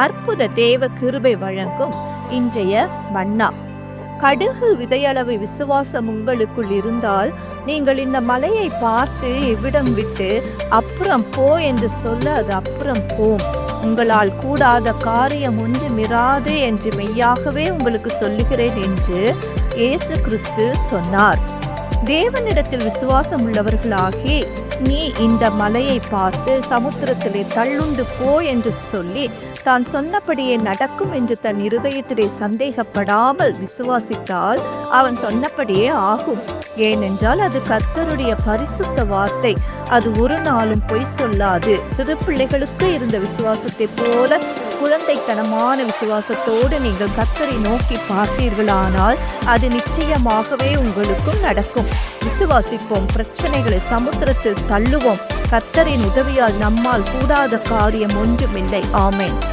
அற்புத தேவ கிருபை வழங்கும் இன்றைய மன்னா. கடுகு விதையளவு விசுவாசம் உங்களுக்குள் இருந்தால் நீங்கள் இந்த மலையை பார்த்து இவ்விடம் விட்டு அப்புறம் போ என்று சொல்ல அது அப்புறம் போம். உங்களால் கூடாத காரியம் ஒன்றுமிராது என்று மெய்யாகவே உங்களுக்கு சொல்லுகிறேன் என்று இயேசு கிறிஸ்து சொன்னார். தேவனிடத்தில் விசுவாசம் உள்ளவர்களாகி நீ இந்த மலையை பார்த்து சமுத்திரத்திலே தள்ளுண்டு போ என்று சொல்லி தான் சொன்னபடியே நடக்கும் என்று தன் இருதயத்திலே சந்தேகப்படாமல் விசுவாசித்தால் அவன் சொன்னபடியே ஆகும். ஏனென்றால் அது கர்த்தருடைய பரிசுத்த வார்த்தை, அது ஒரு நாளும் பொய் சொல்லாது. சிறு பிள்ளைகளுக்கு இருந்த விசுவாசத்தை போல குழந்தைத்தனமான விசுவாசத்தோடு நீங்கள் கர்த்தரை நோக்கி பார்த்தீர்களானால் அது நிச்சயமாகவே உங்களுக்கும் நடக்கும். விசுவாசிப்போம், பிரச்சனைகளை சமுத்திரத்தில் தள்ளுவோம். கர்த்தரின் உதவியால் நம்மால் கூடாத காரியம் ஒன்றுமில்லை. ஆமென்.